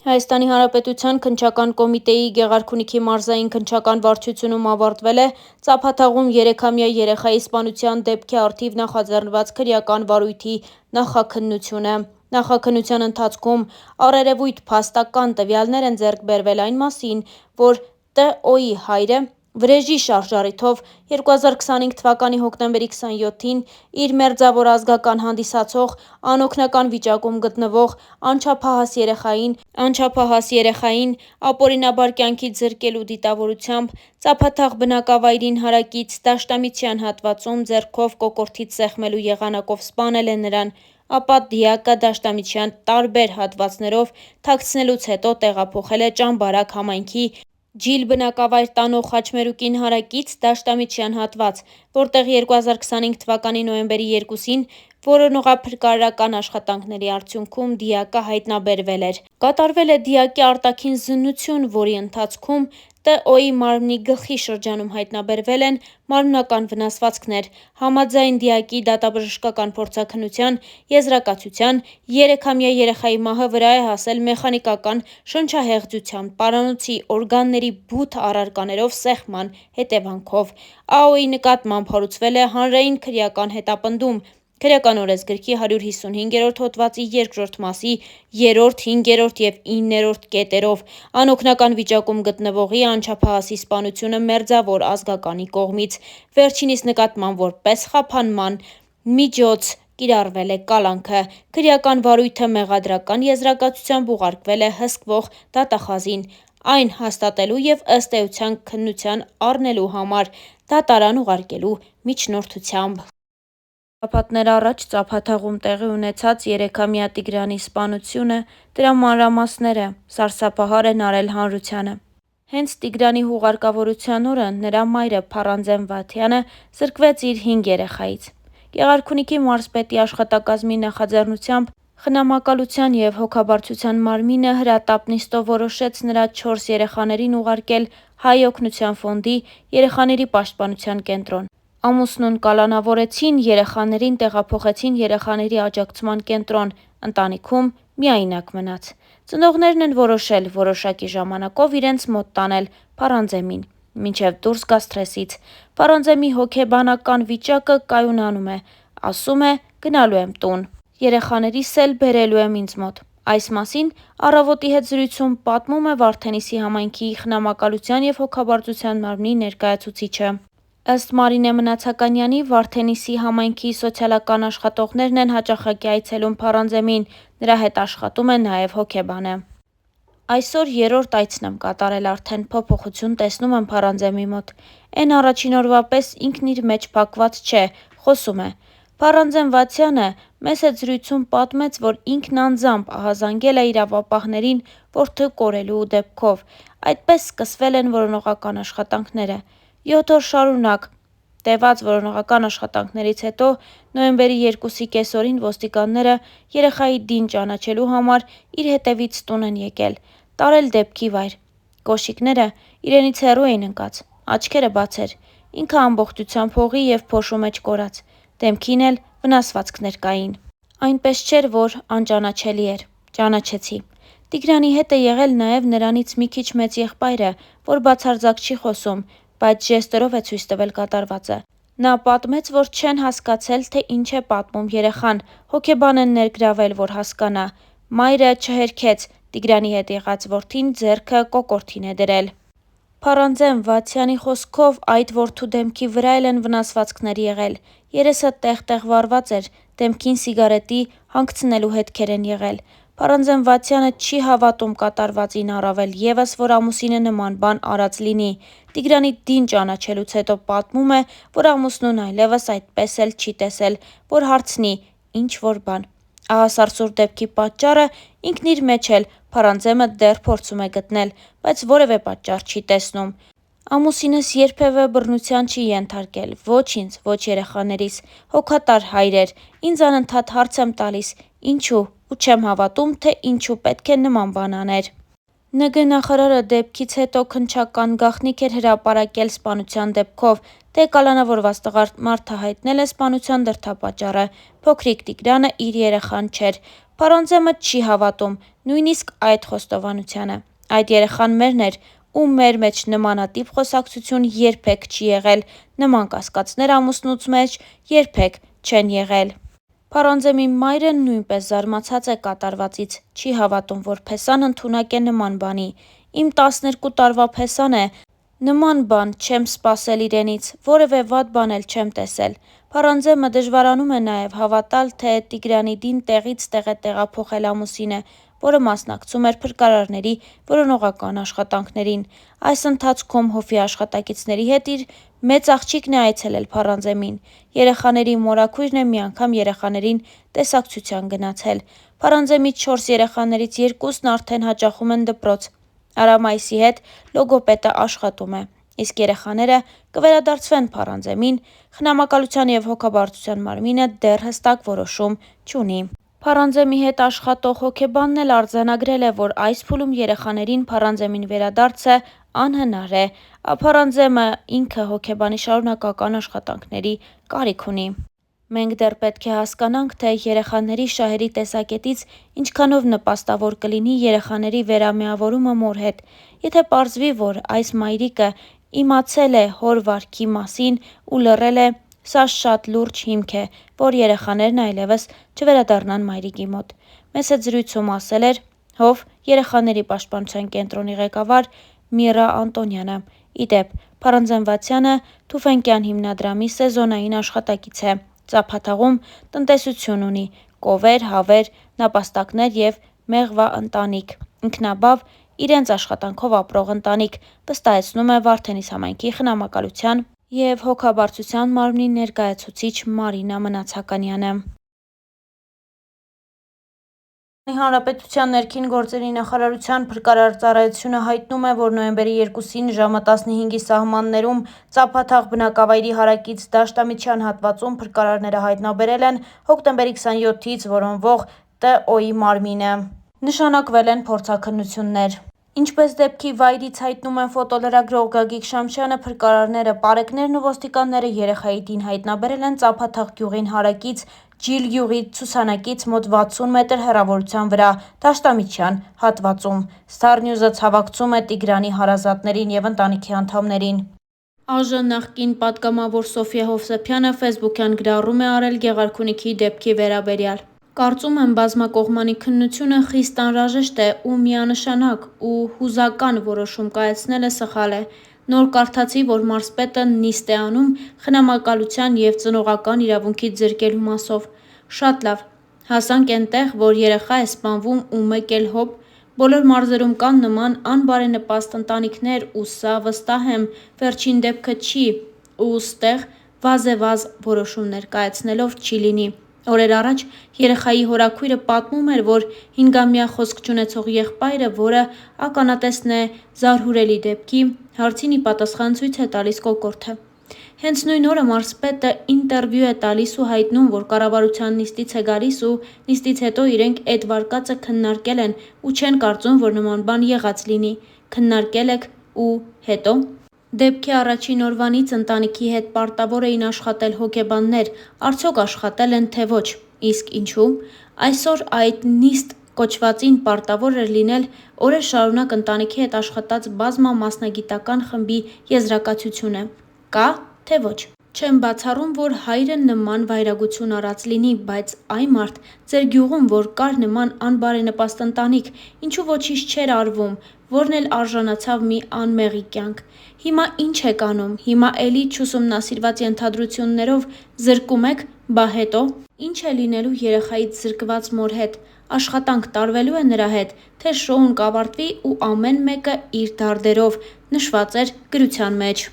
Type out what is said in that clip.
Հայաստանի Հանրապետության քննչական կոմիտեի Գեղարքունիքի մարզային քննչական վարչությունում ավարտվել է ծափաթաղում 3-ամյա երեխայի սպանության դեպքի առթիվ նախաձեռնված քրեական վարույթի նախաքննությունը։ Նախաքննության ընթացքում առերևույթ փաստական տվյալներ են ձեռք բերվել այն մասին, որ Տ.Օ.-ի հայրը վրեժի շարժառիթով 2025 թվականի հոկտեմբերի 27-ին իր մերձավոր ազգական հանդիսացող անօգնական վիճակում գտնվող անչափահաս երեխային ապօրինաբար կյանքից զրկելու դիտավորությամբ ծափաթաղ բնակավայրին հարակից Դաշտամիցյան հատվածում ձեռքով կոկորդից սեղմելու եղանակով սպանել է նրան, ապա դիակը Դաշտամիցյան տարբեր հատվածներով թաքցնելուց հետո տեղափոխել է Ճամբարակ համայնքի Ջիլ բնակավայր տանող խաչմերուկին հարակից Դաշտամիցյան հատված, որտեղ 2025 թվականի նոյեմբերի 2-ին որոնողափրկարարական աշխատանքների արդյունքում դիակը հայտնաբերվել էր։ Կատարվել է դիակի արտաքին զննություն, որի ընթացքում Տ.Օ.-ի մարմնի գլխի շրջանում հայտնաբերվել են մարմնական վնասվածքներ։ Համաձայն դիակի դատաբժշկական փորձաքննության եզրակացության 3-ամյա երեխայի մահը վրա է հասել մեխանիկական շնչահեղձությամբ պարանոցի օրգանների բութ առարկաներով սեղմման հետևանքով։ Ա.Օ.-ի նկատմամբ հարուցվել է հանրային քրեական հետապնդում Քրեական օրենսգրքի 155-րդ հոդվածի 2-րդ մասի 3-րդ, 5-րդ և 9-րդ կետերով անօգնական վիճակում գտնվողի անչափահասի սպանությունը մերձավոր ազգականի կողմից։ Վերջինիս նկատմամբ որպես խափանման միջոց կիրառվել է կալանքը։ Քրեական վարույթը մեղադրական եզրակացությամբ ուղարկվել է հսկվող դատախազին, այն հաստատելու և ըստ էության քննության առնելու համար դատարան ուղարկելու միջնորդությամբ։ Շաբաթներ առաջ ծափաթաղում տեղի ունեցած 3-ամյա Տիգրանի սպանությունը, դրա մանրամասները սարսափահար են արել հանրությանը։ Հենց Տիգրանի հուղարկավորության օրը նրա մայրը Փառանձեն Վաթյանը զրկվեց իր 5 երեխայից։ Գեղարքունիքի մարզպետի աշխատակազմի նախաձեռնությամբ խնամակալության և հոգաբարձության մարմինը հրատապ նիստով որոշեց նրա 4 երեխաներին ուղարկել Հայ օգնության ֆոնդի երեխաների պաշտպանության կենտրոն։ Ամուսնուն կալանավորեցին, երեխաներին տեղափոխեցին երեխաների աջակցման կենտրոն, ընտանիքում միայնակ մնաց։ Ծնողներն են որոշել որոշակի ժամանակով իրենց մոտ տանել Փառանձեմին, մինչև դուրս գա սթրեսից։ Փառանձեմի հոգեբանական վիճակը կայունանում է, ասում է՝ գնալու եմ տուն։ Երեխաներիս էլ բերելու եմ ինձ մոտ։ Այս մասին «Առավոտ»-ի հետ զրույցում պատմում է Վարդենիսի համայնքի խնամակալության և հոգաբարձության մարմնի ներկայացուցիչը։ Ըստ Մարինե Մնացականյանի՝ Վարդենիսի համայնքի սոցիալական աշխատողներն են հաճախակի այցելում Փառանձեմին, նրա հետ աշխատում է նաև հոգեբանը։ Այսօր 3-րդ այցն եմ կատարել արդեն, փոփոխություն տեսնում եմ Փառանձեմի մոտ։ Էն առաջին օրվա պես ինքն իր մեջ փակված չէ, խոսում է։ Փառանձեն Վաթյանը մեզ հետ զրույցում պատմեց, որ ինքն անձամբ ահազանգել է իրավապահներին որդու կորելու դեպքով։ Այդպես սկսվել են որոնողական աշխատանքները։ 7 օր շարունակ տևած որոնողական աշխատանքներից հետո նոյեմբերի 2-ի կեսօրին ոստիկանները երեխայի դին ճանաչելու համար իր հետևից տուն են եկել, տարել դեպքի վայր։ Կոշիկները իրենից հեռու էին ընկած, աչքերը բաց էր, ինքը ամբողջությամբ հողի և փոշու մեջ կորած, դեմքին էլ վնասվածքներ կային։ Այնպես չէր, որ անճանաչելի էր։ Ճանաչեցի։ Տիգրանի հետ է եղել նաև նրանից մի քիչ մեծ եղբայրը, որ բացարձակ չի խոսում, բայց ժեստերով է ցույց տվել կատարվածը։ Նա պատմեց, որ չեն հասկացել, թե ինչ է պատմում երեխան, հոգեբան են ներգրավել, որ հասկանա։ Մայրը չհերքեց, Տիգրանի հետ եղած որդին ձեռքը կոկորդին է դրել։ Փառանձեն Վաթյանի խոսքով այդ որդու դեմքի վրա էլ են վնասվածքներ եղել։ Երեսը տեղ-տեղ վառված էր, դեմքին սիգարետի հանգցնելու հետքեր են եղել։ Փառանձեն Վաթյանը չի հավատում կատարվածին, առավել ևս, որ ամուսինը նման բան արած լինի։ Տիգրանի դին ճանաչելուց հետո պատմում է, որ ամուսնուն այլևս այդպես էլ չի տեսել, որ հարցնի ինչ-որ բան։ Ահասարսուռ դեպքի պատճառը ինքն իր մեջ էլ Փառանձեմը դեռ փորձում է գտնել, բայց որևէ պատճառ չի տեսնում։ Ամուսինս երբևէ բռնության չի ենթարկել, ոչ ինձ, ոչ երեխաներիս, հոգատար հայր էր, ինձ անընդհատ հարց եմ տալիս՝ ինչու, ու չեմ հավատում, թե ինչու պետք է նման բան աներ։ ՆԳ նախարարը դեպքից հետո քննչական գաղտնիք էր հրապարակել սպանության դեպքով, թե կալանավորված տղամարդը հայտնել է սպանության դրդապատճառը։ Փոքրիկ Տիգրանը իր երեխան չէր։ Փարանձեմը չի հավատում նույնիսկ այդ խոստովանությանը։ Այդ երեխան մերն էր, ու մեր մեջ նմանատիպ խոսակցություն երբեք չի եղել, նման կասկածներ ամուսնուց մեջ երբեք չեն եղել։ Փարանձեմի մայրը նույնպես զարմացած է կատարվածից, չի հավատում, որ Փեսան ընդունակ է նման բանի։ Իմ 12 տարվա Փեսան է, նման բան չեմ սպասել իրենից, որևէ վատ բան էլ չեմ տեսել։ Փարանձեմը դժվարանում է նաև հավատալ, թե Տիգրանիդին տեղից տեղ է տեղափոխել ամուսինը, որը մասնակցում էր փրկարարների որոնողական աշխատանքներին։ Այս ընթացքում Հոֆի աշխատակիցների հետ իր մեծ աղջիկն է այցելել Փարանձեմին։ Երեխաների մորաքույրն է մի անգամ երեխաներին տեսակցության գնացել։ Փարանձեմի 4 երեխաներից 2-ն արդեն հաճախում են դպրոց։ Արամայիսի հետ լոգոպեդը աշխատում է, իսկ երեխաները կվերադարձվեն Փարանձեմին, խնամակալության և հոգաբարձության մարմինը դեռ հստակ որոշում չունի։ Փարանձեմի հետ աշխատող հոգեբանն էլ արձանագրել է, որ այս փուլում երեխաներին Փարանձեմին վերադարձը անհնար է։ Փարանձեմը ինքը հոգեբանի շարունակական աշխատանքների կարիք ունի։ Մենք դեռ պետք է հասկանանք, թե երեխաների շահերի տեսակետից ինչքանով նպաստավոր կլինի երեխաների վերամիավորումը մոր հետ։ Եթե պարզվի, որ այս մայրիկը իմացել է հոր վարքի մասին ու լռել է, սա շատ լուրջ հիմք է, որ երեխաներն այլևս չվերադառնան մայրիկի մոտ։ Մեծ հետ զրույցում ասել էր Հով երեխաների պաշտպանության կենտրոնի ղեկավար Միրա Անտոնյանը։ Ի դեպ, Փարանձենվացյանը Թուֆենկյան հիմնադրամի սեզոնային աշխատակից է, Ծափաթաղում տնտեսություն ունի, կովեր, հավեր, նապաստակներ և մեղվա ընտանիք, ինքնաբավ, իրենց աշխատանքով ապրող ընտանիք, վստահեցնում է Վարդենիս համայնքի խնամակալության և հոգաբարձության մարմնի ներկայացուցիչ Մարինա Մնացականյանը։ Հանրապետության ներքին գործերի նախարարության փրկարար ծառայությունը հայտնում է, որ նոյեմբերի 2-ին ժամը 15-ի սահմաններում Ծափաթաղ բնակավայրի հարակից Դաշտամիջյան հատվածում փրկարարները հայտնաբերել են հոկտեմբերի 27-ից որոնվող Տ.Օ.-ի մարմինը։ Նշանակվել են փորձաքննություններ։ Ինչպես դեպքի վայրից հայտնում են ֆոտոլրագրող Գագիկ Շամշյանը, փրկարարները, պարեկներն ու ոստիկանները երեխայի դին հայտնաբերել են Ծափաթաղ գյուղին հարակից Ջիլ գյուղի ցուցանակից մոտ 60 մետր հեռավորության վրա Դաշտամիջյան հատվածում։ Star News-ը ցավակցում է Տիգրանի հարազատներին և ընտանիքի անդամներին։ ԱԺ նախկին պատգամավոր Սոֆիա Հովսեփյանը ֆեյսբուքյան գրառում է արել Գեղարքունիքի դեպքի վերաբերյալ։ Կարծում եմ, բազմակողմանի քննությունը խիստ անհրաժեշտ է ու միանշանակ ու հուզական որոշում կայացնելը սխալ է։ Նոր կարդացի, որ մարզպետը նիստ է անում խնամակալության և ծնողական իրավունքից զրկելու մասով։ Շատ լավ։ Հասանք էնտեղ, որ երեխա է սպանվում ու մեկ էլ հոп, բոլոր մարզերում կան նման անբարենպաստ ընտանիքներ ու սա, վստահ եմ, վերջին դեպքը չի ու ստեղ վազեվազ որոշումներ կայացնելով չի լինի։ Օրեր առաջ երեխայի հորաքույրը պատմում էր, որ 5-ամյա խոսք չունեցող եղբայրը, որը ականատեսն է զարհուրելի դեպքի, հարցին ի պատասխան ցույց է տալիս կոկորդը։ Հենց նույն օրը մարզպետը ինտերվյու է տալիս ու հայտնում, որ կառավարության նիստից է գալիս ու նիստից հետո իրենք էդ վարկածը քննարկել են ու չեն կարծում, որ նման բան եղած լինի։ Քննարկել եք ու հետո։ Դեպքի առաջին օրվանից ընտանիքի հետ պարտավոր էին աշխատել հոգեբաններ, արդյոք աշխատել են թե ոչ, իսկ ինչու։ Այսօր այդ նիստ կոչվածին պարտավոր էր լինել օրեր շարունակ ընտանիքի հետ աշխատած բազմամասնագիտական խմբի եզրակացությունը։ Կա թե ոչ։ Չեմ բացառում, որ հայրը նման վայրագություն արած լինի, բայց այ մարդ, ձեր գյուղում որ կար նման անբարենպաստ ընտանիք, ինչու ոչինչ չէր արվում, որն էլ արժանացավ մի անմեղի կյանք։ Հիմա ինչ եք անում, հիմա էլի չուսումնասիրված ենթադրություններով զրկում եք, բա հետո։ Ինչ է լինելու երեխայից զրկված մոր հետ, աշխատանք տարվելու է նրա հետ, թե շոուն կավարտվի ու ամեն մեկը իր դարդերով, նշված էր գրության մեջ։